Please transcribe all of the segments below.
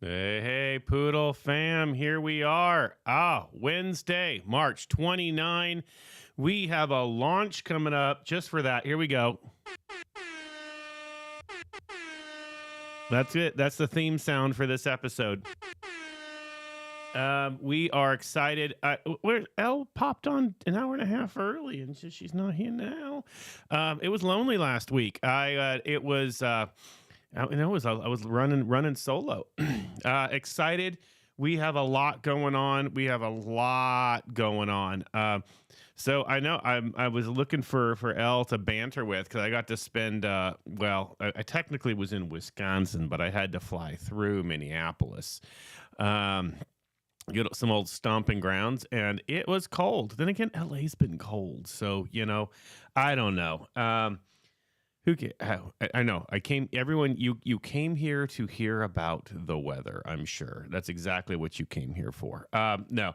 Hey, hey, Poodle fam, here we are. Wednesday, March 29. We have a launch coming up just for that. Here we go. That's it. That's the theme sound for this episode. We are excited. Elle popped on an hour and a half early, and she's not here now. It was lonely last week. I was running solo. Excited. We have a lot going on. So I know I was looking for Elle to banter with because I got to spend. I technically was in Wisconsin, but I had to fly through Minneapolis. Get some old stomping grounds, and it was cold. Then again, LA's been cold, so I don't know. I know. Everyone, you came here to hear about the weather. I'm sure that's exactly what you came here for. No,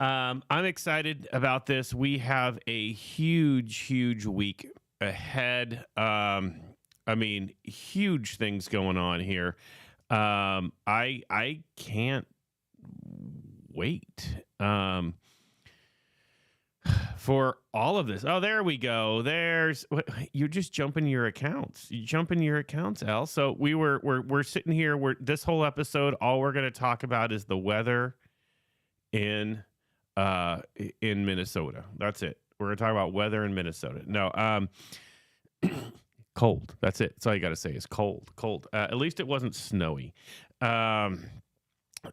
I'm excited about this. We have a huge week ahead. Huge things going on here. I can't wait for all of this. Oh, there we go. You're just jumping your accounts. You jumping your accounts, Elle. So we're sitting here. This whole episode, all we're going to talk about is the weather in Minnesota. That's it. We're going to talk about weather in Minnesota. No, cold. That's it. That's all you got to say is cold. At least it wasn't snowy.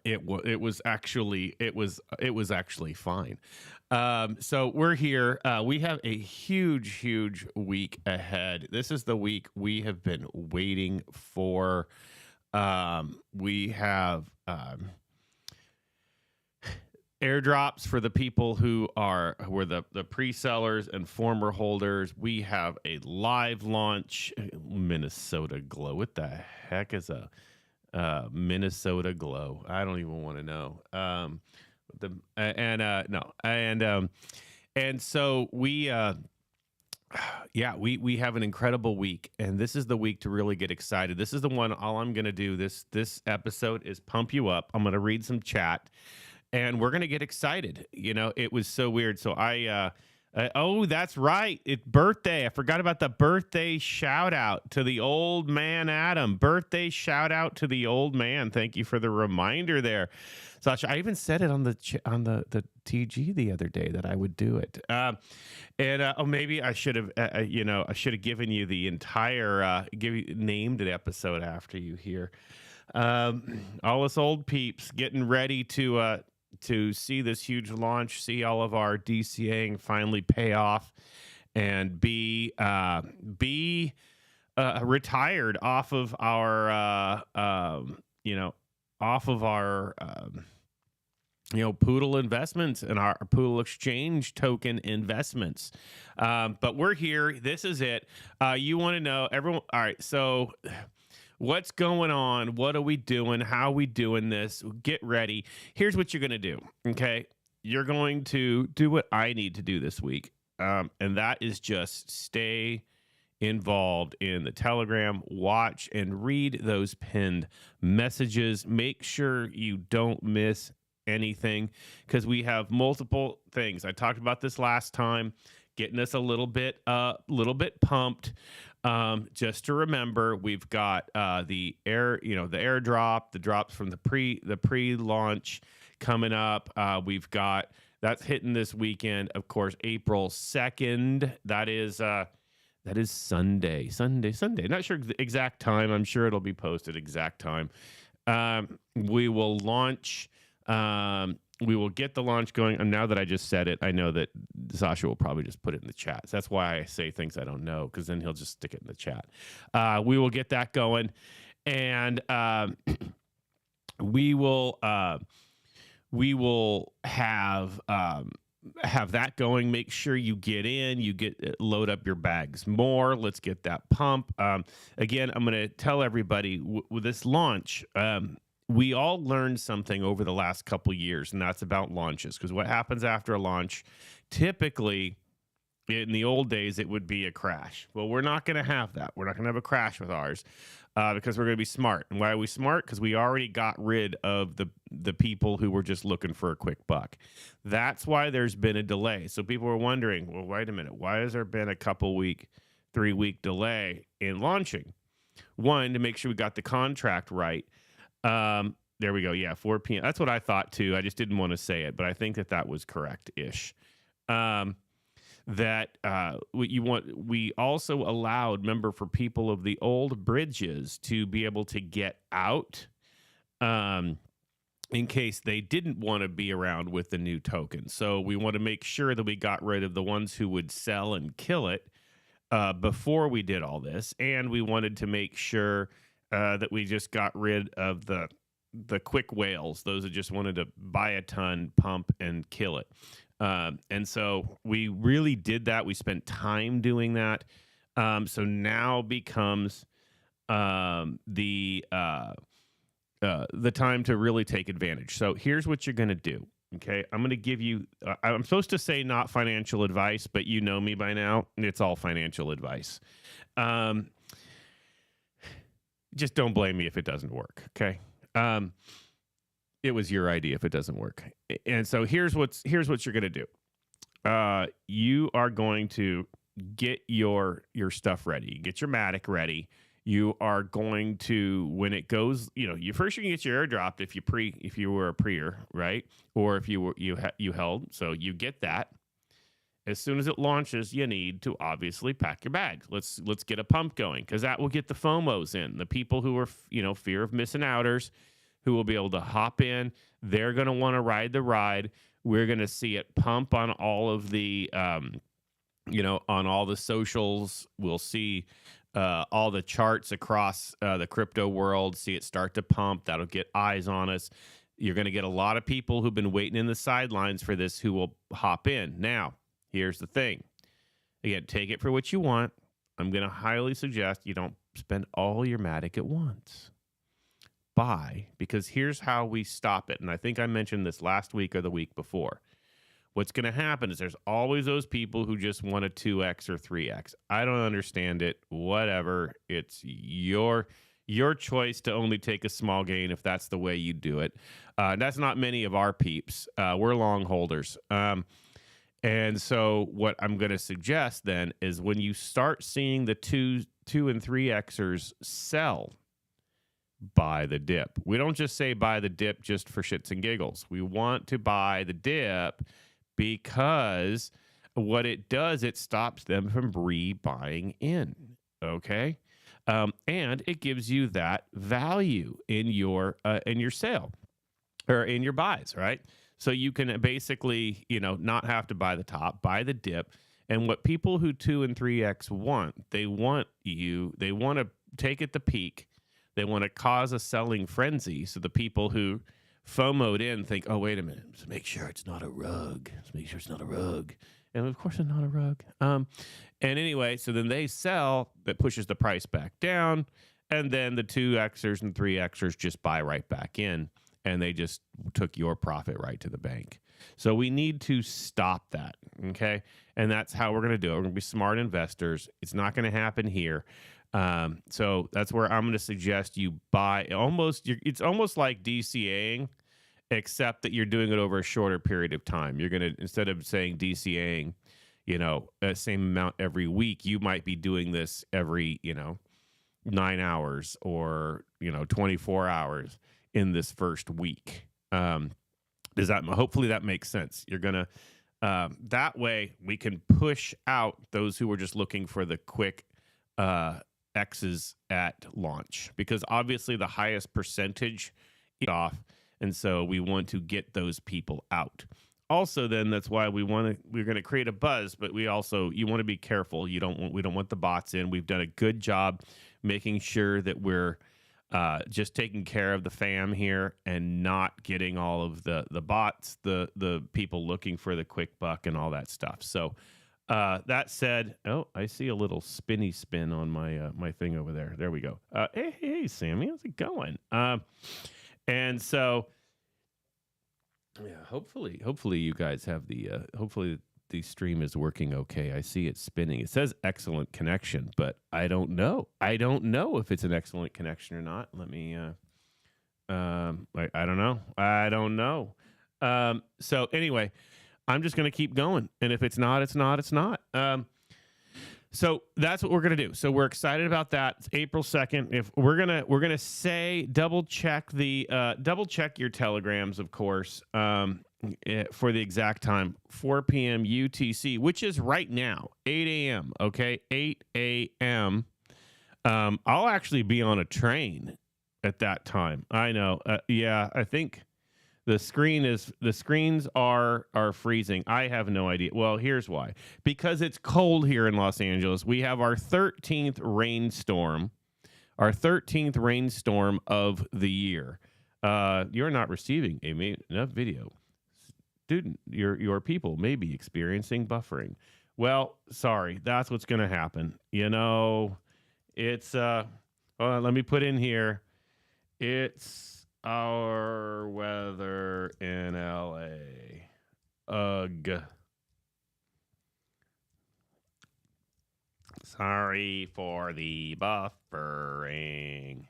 It was actually fine. So we're here. We have a huge week ahead. This is the week we have been waiting for. We have airdrops for the people who were the pre-sellers and former holders. We have a live launch. Minnesota Glow. What the heck is a Minnesota Glow? I don't even want to know. So we have an incredible week, and this is the week to really get excited. This is the one. All I'm going to do this episode is pump you up. I'm going to read some chat, and we're going to get excited. It was so weird. So oh, that's right. It's birthday. I forgot about the birthday shout out to the old man, Adam. Birthday shout out to the old man. Thank you for the reminder there, Sasha. I even said it on the TG the other day that I would do it. Maybe I should have given you the entire named the episode after you here. All us old peeps getting ready to see this huge launch, see all of our DCAing finally pay off, and be retired off of our Poodle investments and our Poodle exchange token investments. But we're here. This is it. You want to know, everyone? All right. So what's going on? What are we doing? How are we doing this? Get ready. Here's what you're going to do. Okay. You're going to do what I need to do this week. And that is just stay involved in the Telegram, watch and read those pinned messages. Make sure you don't miss anything, because we have multiple things. I talked about this last time, getting us a little bit pumped. Just to remember, we've got the airdrop, the drops from the pre-launch coming up. We've got that's hitting this weekend, of course, April 2nd. That is Sunday. Not sure the exact time. I'm sure it'll be posted exact time. We will launch. We will get the launch going. And now that I just said it, I know that Sasha will probably just put it in the chat. So that's why I say things I don't know, because then he'll just stick it in the chat. We will get that going, and we will have that going. Make sure you get in, load up your bags more. Let's get that pump. Again, I'm going to tell everybody with this launch, we all learned something over the last couple years, and that's about launches. Because what happens after a launch, typically in the old days, it would be a crash. Well, we're not going to have that. We're not going to have a crash with ours. because we're going to be smart. And why are we smart? Because we already got rid of the people who were just looking for a quick buck. That's why there's been a delay. So people were wondering, well, wait a minute, why has there been a 3-week delay in launching? One, to make sure we got the contract right. There we go. Yeah, 4 p.m. That's what I thought too. I just didn't want to say it, but I think that was correct-ish. We also allowed, remember, for people of the old bridges to be able to get out in case they didn't want to be around with the new token. So we want to make sure that we got rid of the ones who would sell and kill it before we did all this. And we wanted to make sure that we just got rid of the quick whales, those that just wanted to buy a ton, pump, and kill it. And so we really did that. We spent time doing that. So now becomes the time to really take advantage. So here's what you're going to do. Okay, I'm going to give you, I'm supposed to say not financial advice, but you know me by now. It's all financial advice. Just don't blame me if it doesn't work. Okay. It was your idea if it doesn't work. And so here's what you're going to do. You are going to get your stuff ready, get your Matic ready. You are going to, when it goes, you first you can get your airdrop if you were a preer, right? Or if you held. So you get that. As soon as it launches, you need to obviously pack your bags. Let's get a pump going, because that will get the FOMOs in, the people who are fear of missing outers, who will be able to hop in. They're going to want to ride the ride. We're going to see it pump on all of the on all the socials. We'll see all the charts across the crypto world, see it start to pump. That'll get eyes on us. You're going to get a lot of people who've been waiting in the sidelines for this who will hop in. Now, here's the thing. Again, take it for what you want. I'm going to highly suggest you don't spend all your Matic at once. Buy, because here's how we stop it. And I think I mentioned this last week or the week before. What's going to happen is there's always those people who just want a 2x or 3x. I don't understand it. Whatever. It's your choice to only take a small gain if that's the way you do it. That's not many of our peeps. We're long holders. And so what I'm going to suggest then is when you start seeing the 2 and 3xers sell, buy the dip. We don't just say buy the dip just for shits and giggles. We want to buy the dip because what it does, it stops them from rebuying in. Okay. And it gives you that value in your sale or in your buys, right? So you can basically, not have to buy the top, buy the dip. And what people who 2 and 3x want, they want to take at the peak. They want to cause a selling frenzy. So the people who FOMO'd in think, oh, wait a minute, let's make sure it's not a rug. Let's make sure it's not a rug. And of course it's not a rug. And anyway, so then they sell, that pushes the price back down. And then the 2xers and 3xers just buy right back in. And they just took your profit right to the bank. So we need to stop that, okay? And that's how we're going to do it. We're going to be smart investors. It's not going to happen here. So that's where I'm going to suggest you buy. It's almost like DCAing, except that you're doing it over a shorter period of time. You're going to, instead of saying DCAing, same amount every week, you might be doing this every, 9 hours or, 24 hours in this first week. Hopefully that makes sense. You're going to, that way we can push out those who are just looking for the quick, X's at launch, because obviously the highest percentage is off. And so we want to get those people out. Also, then that's why we're going to create a buzz, but you want to be careful. We don't want the bots in. We've done a good job making sure that we're just taking care of the fam here and not getting all of the bots, the people looking for the quick buck and all that stuff. So that said, I see a little spinny spin on my thing over there. There we go. Hey, Sammy, how's it going? And so, yeah, hopefully you guys have hopefully the stream is working okay. I see it spinning. It says excellent connection, but I don't know. I don't know if it's an excellent connection or not. Let me, I don't know. I don't know. So anyway, I'm just going to keep going. And if it's not, it's not, it's not. So that's what we're going to do. So we're excited about that. It's April 2nd. If we're going to say, double check your telegrams, of course, for the exact time, 4 p.m. UTC, which is right now, 8 a.m. Okay. 8 a.m. I'll actually be on a train at that time. I know. Yeah, I think the screens are freezing. I have no idea. Well, here's why. Because it's cold here in Los Angeles. We have our 13th rainstorm. Our 13th rainstorm of the year. You're not receiving enough video. Student, your people may be experiencing buffering. Well, sorry. That's what's going to happen. You know, it's hold on, let me put in here. It's our weather in LA. Ugh. Sorry for the buffering.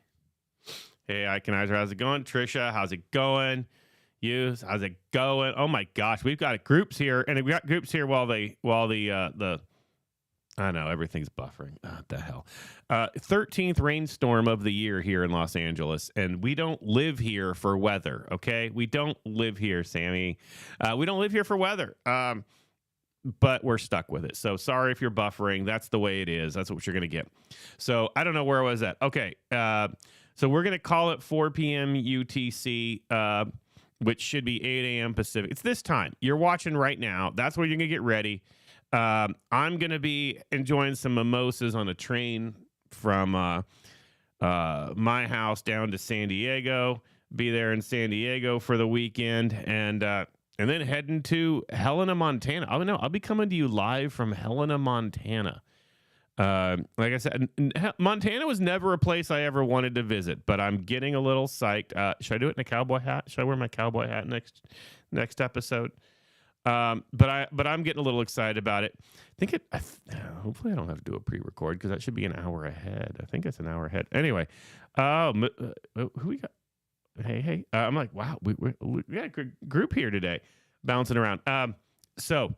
Hey, Iconizer, how's it going? Trisha, how's it going? How's it going? Oh my gosh, we've got groups here, and we got groups here while the I know everything's buffering. What the hell? 13th rainstorm of the year here in Los Angeles, and we don't live here for weather. Okay, we don't live here, Sammy. We don't live here for weather. But we're stuck with it. So sorry if you're buffering. That's the way it is. That's what you're gonna get. So I don't know where I was at. Okay, so we're gonna call it 4 p.m. UTC, which should be 8 a.m. Pacific. It's this time. You're watching right now. That's where you're gonna get ready. I'm going to be enjoying some mimosas on a train from my house down to San Diego. Be there in San Diego for the weekend, and then heading to Helena, Montana. I'll be coming to you live from Helena, Montana. Like I said, Montana was never a place I ever wanted to visit, but I'm getting a little psyched. Should I do it in a cowboy hat? Should I wear my cowboy hat next episode? But I'm getting a little excited about it. Hopefully I don't have to do a pre-record because that should be an hour ahead. I think it's an hour ahead. Anyway, who we got? Hey. I'm like, wow, we got a good group here today, bouncing around. So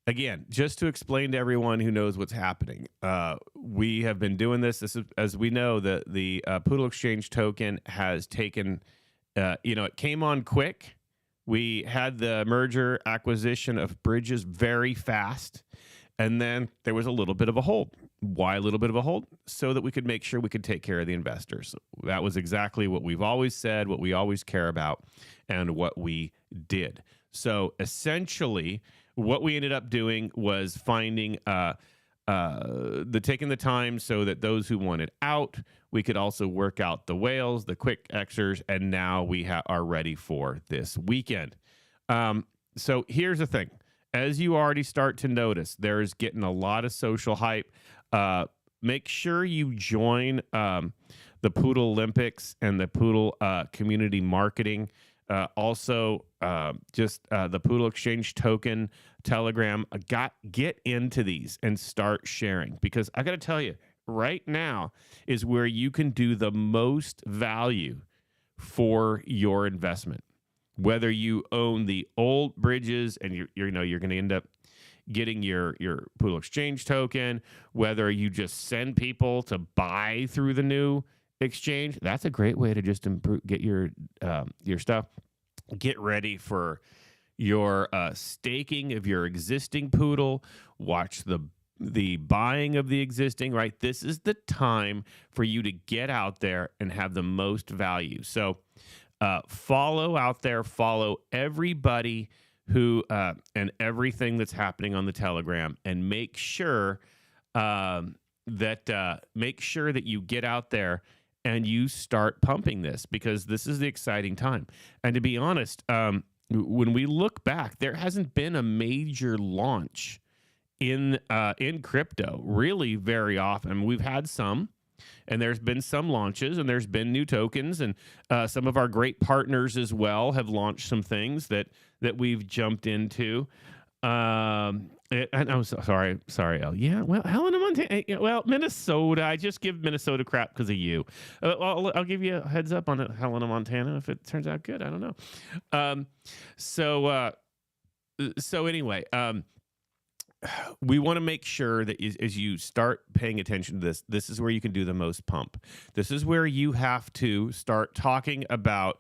again, just to explain to everyone who knows what's happening, we have been doing this. This is, as we know, the Poodle Exchange token has taken, it came on quick. We had the merger acquisition of Bridges very fast, and then there was a little bit of a hold. Why a little bit of a hold? So that we could make sure we could take care of the investors. That was exactly what we've always said, what we always care about, and what we did. So essentially, what we ended up doing was finding taking the time so that those who wanted out, we could also work out the whales, the quick Xers, and now we are ready for this weekend. So here's the thing. As you already start to notice, there's getting a lot of social hype. Make sure you join the Poodle Olympics and the Poodle community marketing. Also, the Poodle Exchange token Telegram. Get into these and start sharing, because I got to tell you, right now is where you can do the most value for your investment. Whether you own the old Bridges and you're going to end up getting your Poodle Exchange token, whether you just send people to buy through the new exchange, that's a great way to just get your stuff. Get ready for your staking of your existing Poodle. Watch the buying of the existing, right? This is the time for you to get out there and have the most value. So follow out there, follow everybody who and everything that's happening on the Telegram, and make sure that you get out there and you start pumping this, because this is the exciting time. And to be honest, when we look back, there hasn't been a major launch in crypto really very often. We've had some, And there's been some launches, and there's been new tokens, and some of our great partners as well have launched some things that we've jumped into. And I'm sorry, El. Yeah, well, Helena, Montana. Well, Minnesota. I just give Minnesota crap because of you. I'll give you a heads up on it, Helena, Montana, if it turns out good. I don't know. So anyway, we want to make sure that as you start paying attention to this, this is where you can do the most pump. This is where you have to start talking about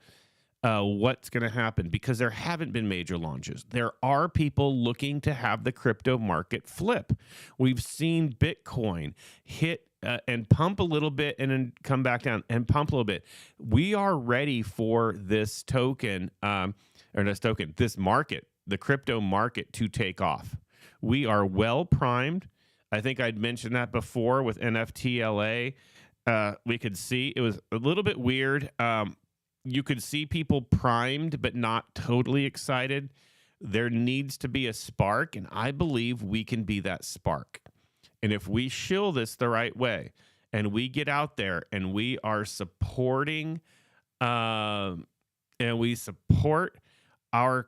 what's going to happen, because there haven't been major launches. There are people looking to have the crypto market flip. We've seen Bitcoin hit and pump a little bit and then come back down and pump a little bit. We are ready for this token, this market, the crypto market, to take off. We are well primed. I think I'd mentioned that before with NFT LA. We could see it was a little bit weird. You could see people primed but not totally excited. There needs to be a spark, and I believe we can be that spark. And if we shill this the right way, and we get out there and we are supporting, and we support our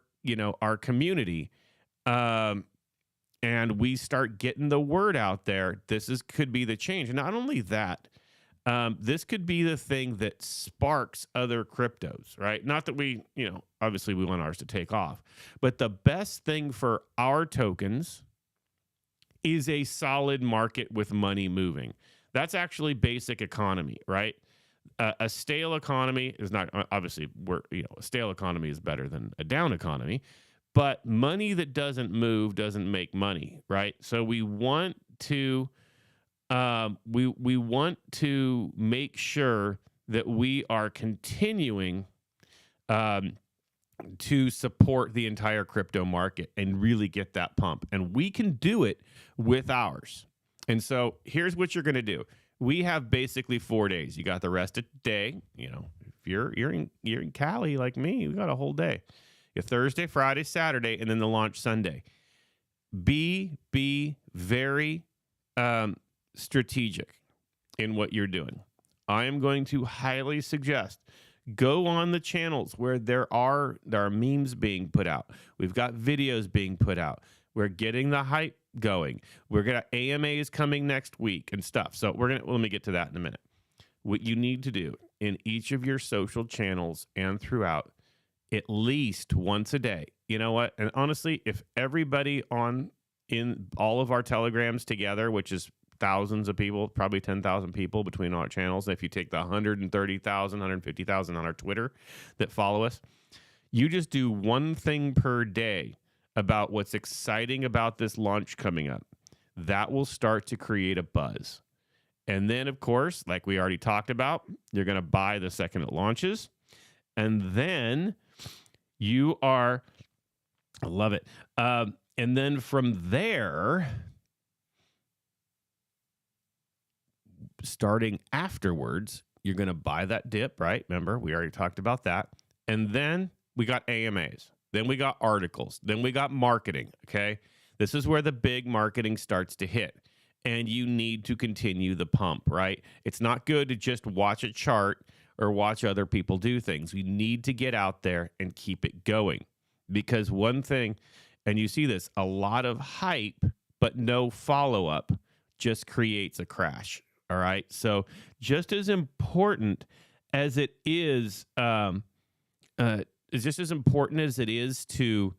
community, and we start getting the word out there, could be the change. And not only that, this could be the thing that sparks other cryptos, right? Not that we, obviously we want ours to take off, but the best thing for our tokens is a solid market with money moving. That's actually basic economy, right? A stale economy is not, obviously a stale economy is better than a down economy, but money that doesn't move doesn't make money, right? So we want to we want to make sure that we are continuing to support the entire crypto market and really get that pump. And we can do it with ours. And so here's what you're going to do. We have basically 4 days. You got the rest of the day. If you're in Cali like me, we got a whole day. You Thursday, Friday, Saturday, and then the launch Sunday. Be very strategic in what you're doing. I am going to highly suggest go on the channels where there are memes being put out. We've got videos being put out. We're getting the hype going. We're gonna AMAs coming next week and stuff. So let me get to that in a minute. What you need to do in each of your social channels and throughout, at least once a day. You know what? And honestly, if everybody in all of our telegrams together, which is thousands of people, probably 10,000 people between our channels, if you take the 130,000, 150,000 on our Twitter that follow us, you just do one thing per day about what's exciting about this launch coming up. That will start to create a buzz. And then, of course, like we already talked about, you're going to buy the second it launches. And then I love it. And then from there, starting afterwards, you're going to buy that dip, right? Remember, we already talked about that. And then we got AMAs. Then we got articles. Then we got marketing, okay? This is where the big marketing starts to hit. And you need to continue the pump, right? It's not good to just watch a chart or watch other people do things. We need to get out there and keep it going. Because one thing, and you see this, a lot of hype, but no follow-up just creates a crash, all right? So just as important as it is, just as important as it is to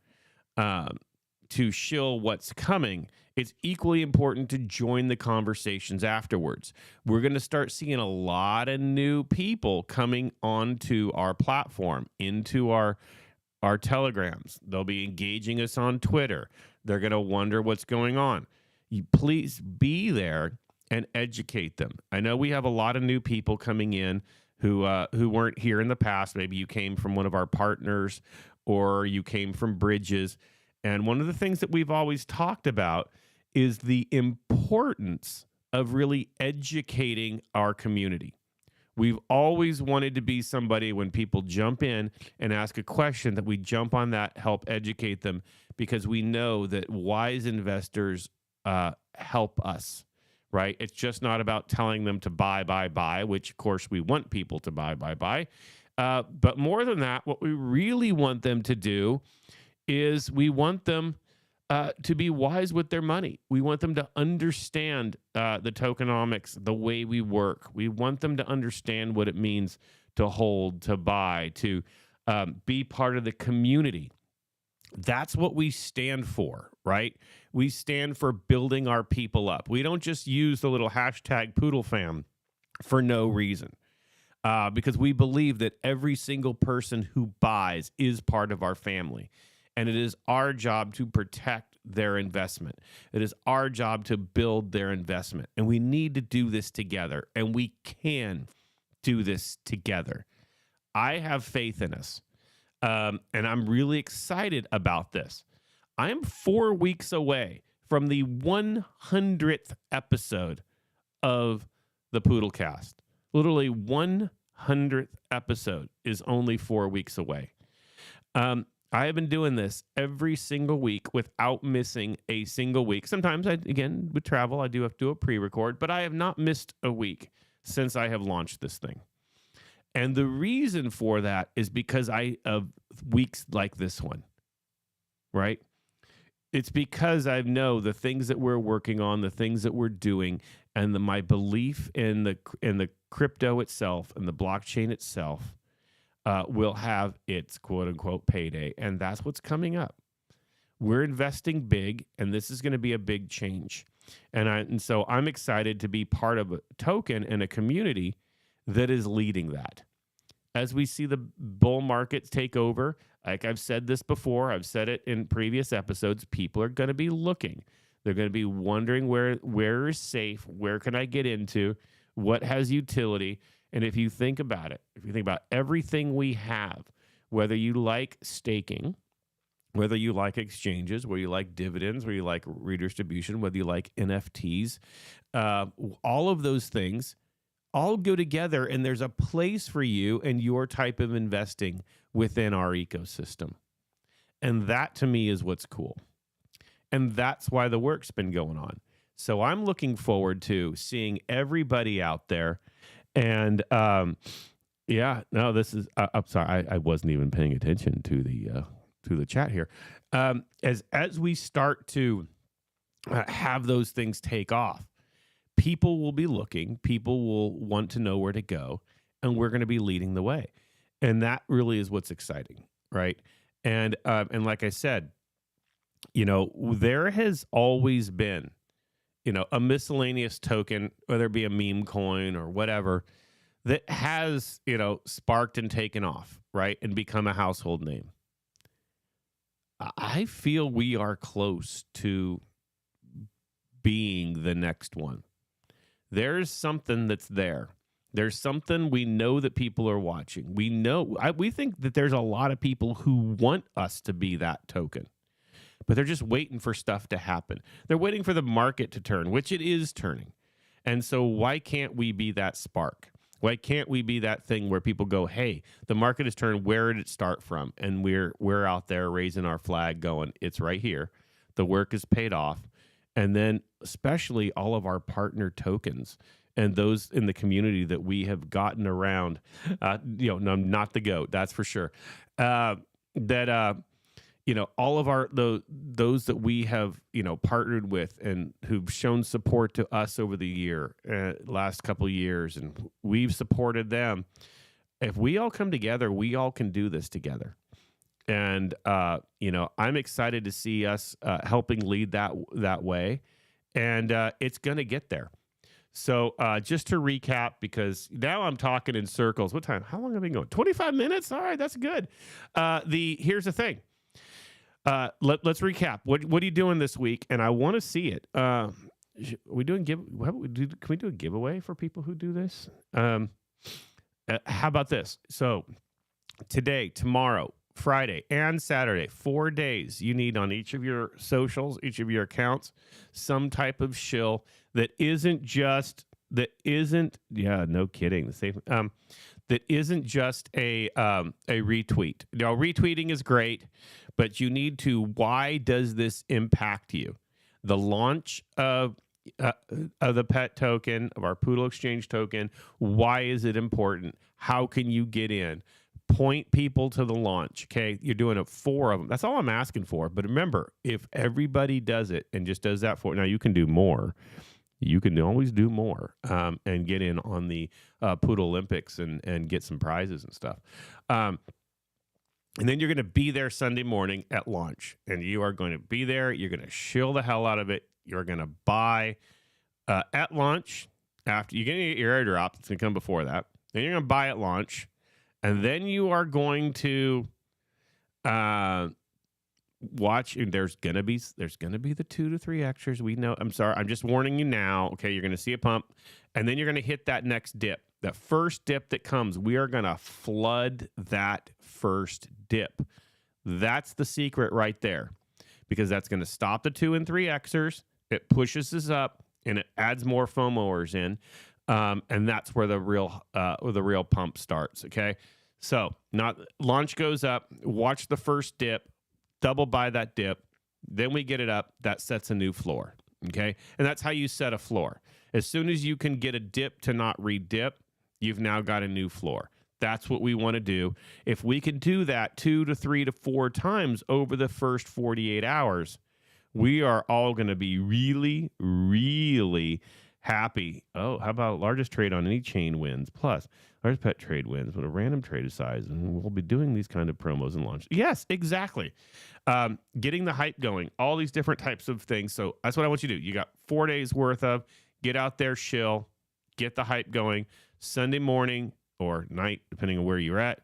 shill what's coming, it's equally important to join the conversations afterwards. We're going to start seeing a lot of new people coming onto our platform, into our telegrams. They'll be engaging us on Twitter. They're going to wonder what's going on. You please be there and educate them. I know we have a lot of new people coming in who weren't here in the past. Maybe you came from one of our partners or you came from Bridges. And one of the things that we've always talked about is the importance of really educating our community. We've always wanted to be somebody when people jump in and ask a question that we jump on that, help educate them, because we know that wise investors help us, right? It's just not about telling them to buy, which of course we want people to buy. But more than that, what we really want them to do is we want them to be wise with their money. We want them to understand the tokenomics, the way we work. We want them to understand what it means to hold, to buy, to be part of the community. That's what we stand for, right? We stand for building our people up. We don't just use the little hashtag poodlefam for no reason, because we believe that every single person who buys is part of our family. And it is our job to protect their investment. It is our job to build their investment. And we need to do this together. And we can do this together. I have faith in us. And I'm really excited about this. I am 4 weeks away from the 100th episode of the Poodlcast. Literally 100th episode is only 4 weeks away. I have been doing this every single week without missing a single week. Sometimes, again, with travel, I do have to do a pre-record, but I have not missed a week since I have launched this thing. And the reason for that is because of weeks like this one, right? It's because I know the things that we're working on, the things that we're doing, and my belief in the crypto itself and the blockchain itself will have its quote-unquote payday, and that's what's coming up. We're investing big, and this is going to be a big change. And so I'm excited to be part of a token and a community that is leading that. As we see the bull markets take over, like I've said this before, I've said it in previous episodes, people are going to be looking. They're going to be wondering where is safe, where can I get into, what has utility. And if you think about it, if you think about everything we have, whether you like staking, whether you like exchanges, whether you like dividends, whether you like redistribution, whether you like NFTs, all of those things all go together, and there's a place for you and your type of investing within our ecosystem. And that, to me, is what's cool. And that's why the work's been going on. So I'm looking forward to seeing everybody out there. And this is. I'm sorry, I wasn't even paying attention to the chat here. As we start to have those things take off, people will be looking. People will want to know where to go, and we're going to be leading the way. And that really is what's exciting, right? And like I said, there has always been, a miscellaneous token, whether it be a meme coin or whatever, that has, sparked and taken off, right? And become a household name. I feel we are close to being the next one. There's something that's there. There's something we know that people are watching. We think that there's a lot of people who want us to be that token. But they're just waiting for stuff to happen. They're waiting for the market to turn, which it is turning. And so why can't we be that spark? Why can't we be that thing where people go, hey, the market has turned, where did it start from? And we're out there raising our flag going, it's right here. The work is paid off. And then especially all of our partner tokens and those in the community that we have gotten around, no, not the GOAT, that's for sure. All of those that we have, partnered with and who've shown support to us over the last couple of years, and we've supported them. If we all come together, we all can do this together. And, I'm excited to see us helping lead that way. And it's going to get there. So just to recap, because now I'm talking in circles. What time? How long have I been going? 25 minutes? All right, that's good. Here's the thing. Let's recap. What are you doing this week? And I want to see it. Can we do a giveaway for people who do this? How about this? So today, tomorrow, Friday, and Saturday, 4 days, you need on each of your socials, each of your accounts, some type of shill that isn't just a retweet. Now, retweeting is great, but you need to, why does this impact you? The launch of uh, of the pet token, of our Poodle Exchange token. Why is it important? How can you get in? Point people to the launch. Okay. You're doing it 4 of them. That's all I'm asking for. But remember, if everybody does it and just does that for now, you can do more. You can always do more and get in on the Poodle Olympics and get some prizes and stuff. And then you're going to be there Sunday morning at launch, and you are going to be there. You're going to shill the hell out of it. You're going to buy at launch. After you get your airdrop, it's going to come before that. Then you're going to buy at launch, and then you are going to watch. And there's going to be the 2 to 3 extras. We know. I'm sorry. I'm just warning you now. Okay, you're going to see a pump, and then you're going to hit that next dip. That first dip that comes, we are going to flood that first dip. That's the secret right there, because that's going to stop the 2 and 3 Xers. It pushes us up, and it adds more FOMOers in, and that's where the real pump starts. Okay, so not launch goes up. Watch the first dip, double buy that dip, then we get it up. That sets a new floor. Okay, and that's how you set a floor. As soon as you can get a dip to not re-dip, you've now got a new floor. That's what we want to do. If we can do that 2 to 3 to 4 times over the first 48 hours, we are all going to be really, really happy. Oh, how about largest trade on any chain wins? Plus, largest pet trade wins with a random trade size. And we'll be doing these kind of promos and launch. Yes, exactly. Getting the hype going, all these different types of things. So that's what I want you to do. You got 4 days worth of get out there, shill, get the hype going. Sunday morning or night, depending on where you're at,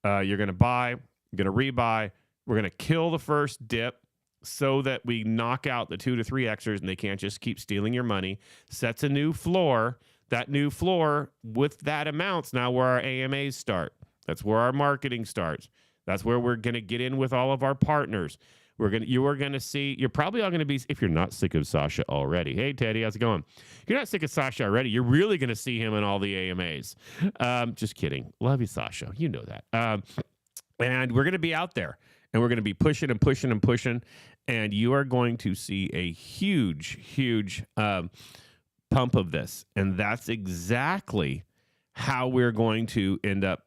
you're going to buy, you're going to rebuy. We're going to kill the first dip so that we knock out the 2 to 3 Xers and they can't just keep stealing your money. Sets a new floor. That new floor with that amount's now where our AMAs start. That's where our marketing starts. That's where we're going to get in with all of our partners. You are going to see, you're probably all going to be, if you're not sick of Sasha already. Hey, Teddy, how's it going? If you're not sick of Sasha already, you're really going to see him in all the AMAs. Just kidding. Love you, Sasha. You know that. And we're going to be out there, and we're going to be pushing and pushing and pushing, and you are going to see a huge, huge pump of this. And that's exactly how we're going to end up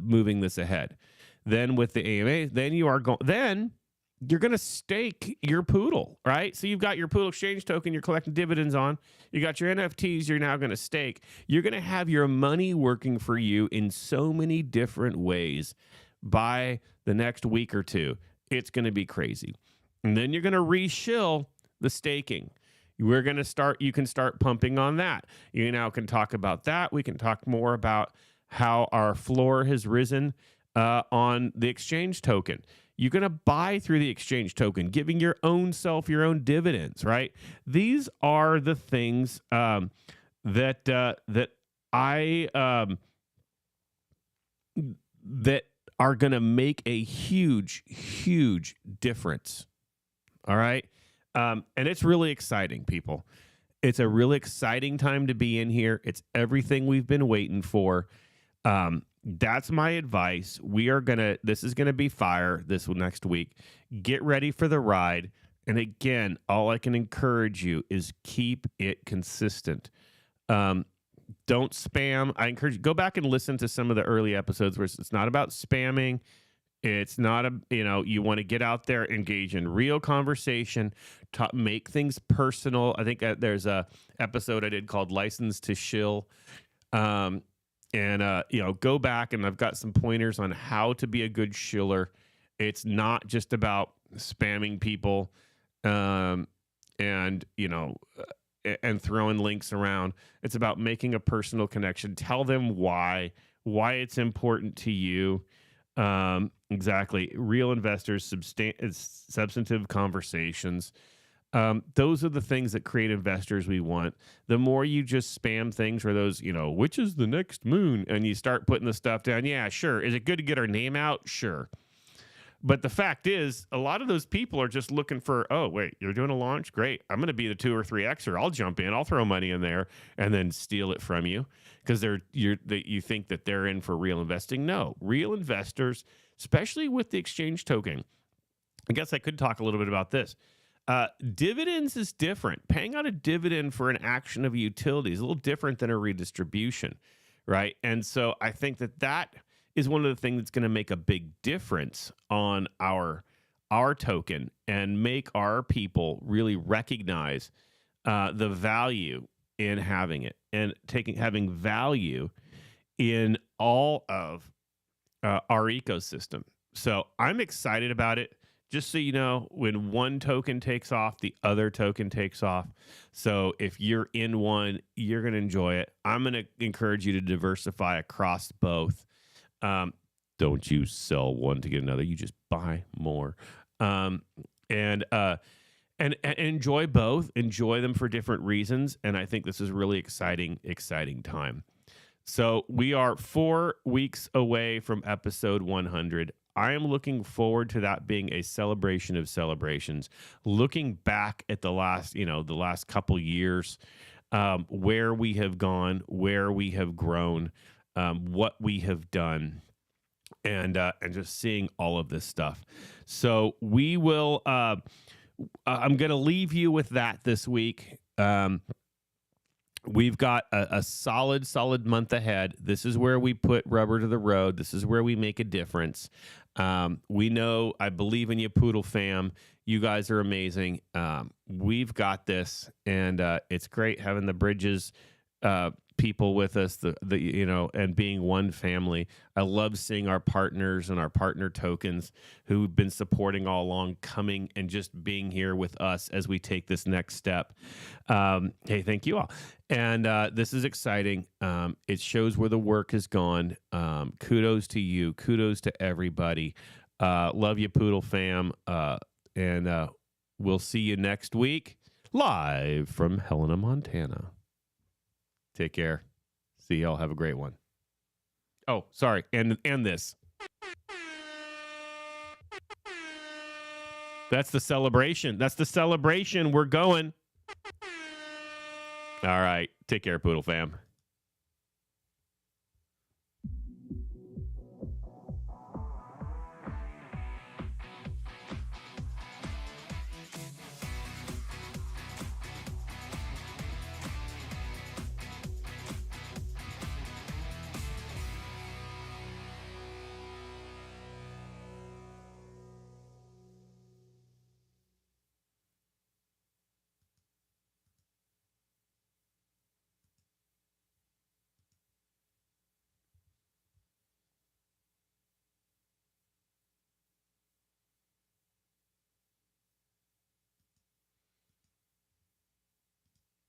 moving this ahead. Then with the AMA, then you're going to stake your Poodle, right? So you've got your Poodle Exchange token you're collecting dividends on. You got your NFTs you're now going to stake. You're going to have your money working for you in so many different ways by the next week or 2. It's going to be crazy. And then you're going to re-shill the staking. You can start pumping on that. You now can talk about that. We can talk more about how our floor has risen on the exchange token. You're going to buy through the exchange token, giving your own self your own dividends, right? These are the things that are going to make a huge, huge difference. All right. And it's really exciting, people. It's a really exciting time to be in here. It's everything we've been waiting for. That's my advice. This is going to be fire this next week. Get ready for the ride. And again, all I can encourage you is keep it consistent. Don't spam. I encourage you, go back and listen to some of the early episodes where it's not about spamming. It's not you want to get out there, engage in real conversation, make things personal. I think there's a episode I did called License to Shill. Go back, and I've got some pointers on how to be a good shiller. It's not just about spamming people, and throwing links around. It's about making a personal connection. Tell them why it's important to you. Exactly. Real investors, substantive conversations. Those are the things that create investors we want. The more you just spam things or those, which is the next moon, and you start putting the stuff down. Yeah, sure. Is it good to get our name out? Sure. But the fact is, a lot of those people are just looking for, oh, wait, you're doing a launch? Great. I'm going to be the 2 or 3 Xer. I'll jump in. I'll throw money in there and then steal it from you because you think that they're in for real investing. No, real investors, especially with the exchange token. I guess I could talk a little bit about this. Dividends is different. Paying out a dividend for an action of a utility is a little different than a redistribution, right? And so I think that is one of the things that's going to make a big difference on our token and make our people really recognize the value in having it and having value in all of our ecosystem. So I'm excited about it. Just so you know, when one token takes off, the other token takes off. So if you're in one, you're going to enjoy it. I'm going to encourage you to diversify across both. Don't you sell one to get another. You just buy more. And enjoy both. Enjoy them for different reasons. And I think this is really exciting time. So we are 4 weeks away from episode 100. I am looking forward to that being a celebration of celebrations. Looking back at the last couple years, where we have gone, where we have grown, what we have done, and just seeing all of this stuff. So we will. I'm going to leave you with that this week. We've got a solid month ahead. This is where we put rubber to the road. This is where we make a difference. We know, I believe in you, Poodle fam. You guys are amazing. We've got this, and it's great having the Bridges people with us, and being one family. I love seeing our partners and our partner tokens who've been supporting all along, coming and just being here with us as we take this next step. Hey, thank you all. And this is exciting. It shows where the work has gone. Kudos to you. Kudos to everybody. Love you, Poodle fam. And we'll see you next week, live from Helena, Montana. Take care. See y'all. Have a great one. Oh, sorry. And this. That's the celebration. That's the celebration. We're going. All right. Take care, Poodle fam.